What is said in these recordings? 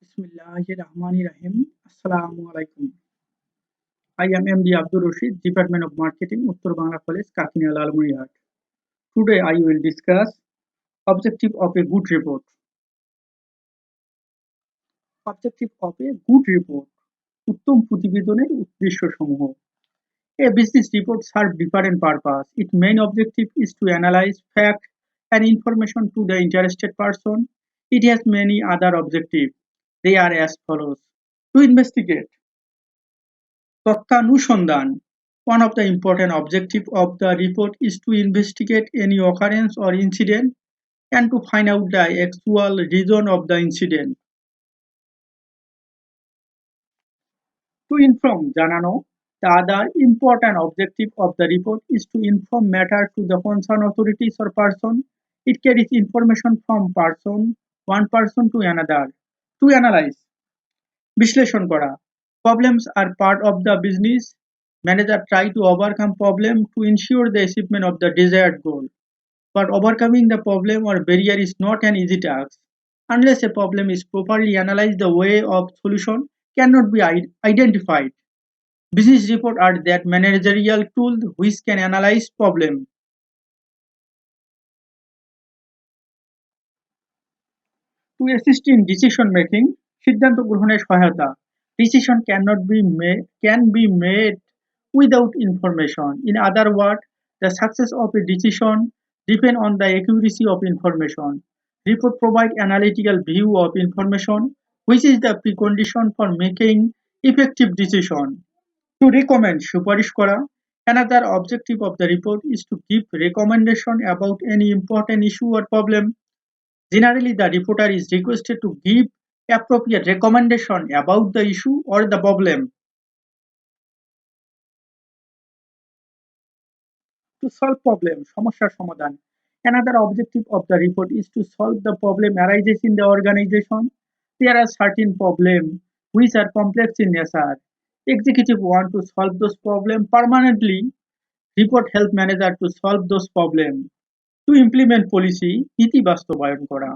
Bismillahirrahmanirrahim. Assalamu alaikum. I am MD Abdul Rashid, Department of Marketing, Uttar Bangla College, Kakinia Lalmurihat. Today I will discuss objective of a good report. Objective of a good report. উত্তম প্রতিবেদনের উদ্দেশ্যসমূহ. A business report serves different purpose. Its main objective is to analyze facts and information to the interested person. It has many other objectives. They are as follows. To investigate. তথ্যানুসন্ধান. One of the important objectives of the report is to investigate any occurrence or incident and to find out the actual reason of the incident. To inform, জানানো. The other important objective of the report is to inform matter to the concerned authorities or person. It carries information from one person to another. To analyze, বিশ্লেষণ করা. Problems are part of the business. Manager try to overcome problem to ensure the achievement of the desired goal. But overcoming the problem or barrier is not an easy task. Unless a problem is properly analyzed, the way of solution cannot be identified. Business reports are that managerial tool which can analyze problem. To assist in decision making, সিদ্ধান্ত গ্রহণে সহায়তা. Decision can be made without information. In other words, the success of a decision depends on the accuracy of information. Report provide analytical view of information, which is the precondition for making effective decision. To recommend, সুপারিশ করা. Another objective of the report is to give recommendation about any important issue or problem. Generally, the reporter is requested to give appropriate recommendation about the issue or the problem. To solve problem, সমস্যার সমাধান. Another objective of the report is to solve the problem arises in the organization. There are certain problems which are complex in nature. Executive want to solve those problems permanently. Report help manager to solve those problems. To implement policy, নীতি বাস্তবায়ন করা.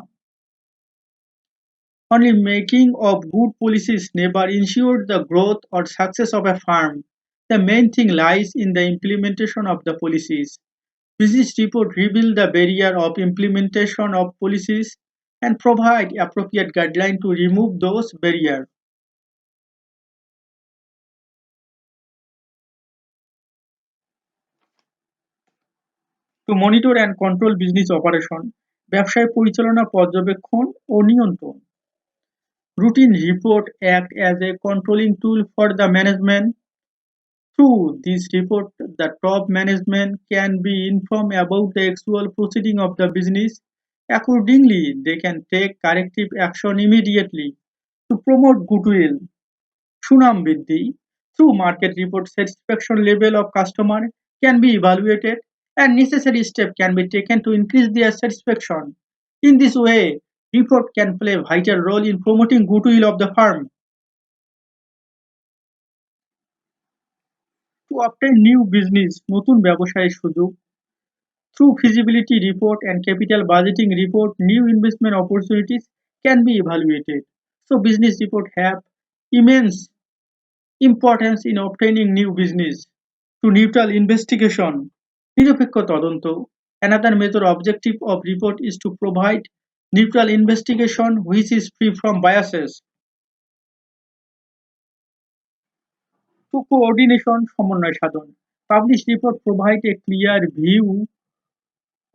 Only making of good policies never ensures the growth or success of a firm. The main thing lies in the implementation of the policies. Business report reveal the barrier of implementation of policies and provide appropriate guidelines to remove those barriers. To monitor and control business operation, ব্যবসায় পরিচালনা পর্যবেক্ষণ ও নিয়ন্ত্রণ. Routine report act as a controlling tool for the management. Through this report, the top management can be informed about the actual proceeding of the business. Accordingly, they can take corrective action immediately. To promote goodwill, সুনাম বৃদ্ধি. Through market report, satisfaction level of customer can be evaluated and necessary steps can be taken to increase their satisfaction. In this way, report can play a vital role in promoting goodwill of the firm. To obtain new business, নতুন ব্যবসায়ের সুযোগ. Through feasibility report and capital budgeting report, new investment opportunities can be evaluated. So business report have immense importance in obtaining new business. To neutral investigation, নিরপেক্ষ তদন্ত. Another major objective of report is to provide neutral investigation which is free from biases. To coordination, সমন্বয় সাধন. Published report provide a clear view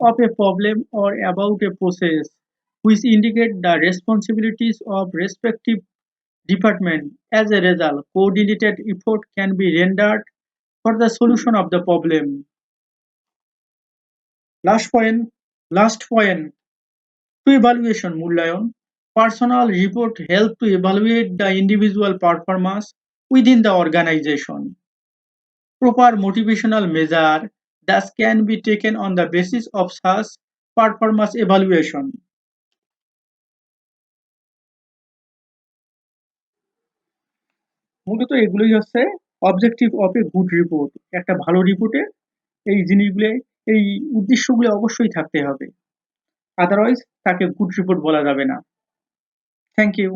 of a problem or about a process which indicate the responsibilities of respective department. As a result, coordinated effort can be rendered for the solution of the problem. Last point. To evaluation, মূল্যায়ন. Personal report help to evaluate the individual performance within the organization. Proper motivational measure thus can be taken on the basis of such performance evaluation. মূলত এগুলোই হচ্ছে objective of a good report. একটা ভালো রিপোর্টে এই জিনিসগুলো, এই উদ্দেশ্যগুলো অবশ্যই থাকতে হবে, আদারওয়াইজ তাকে গুড রিপোর্ট বলা যাবে না. Thank you.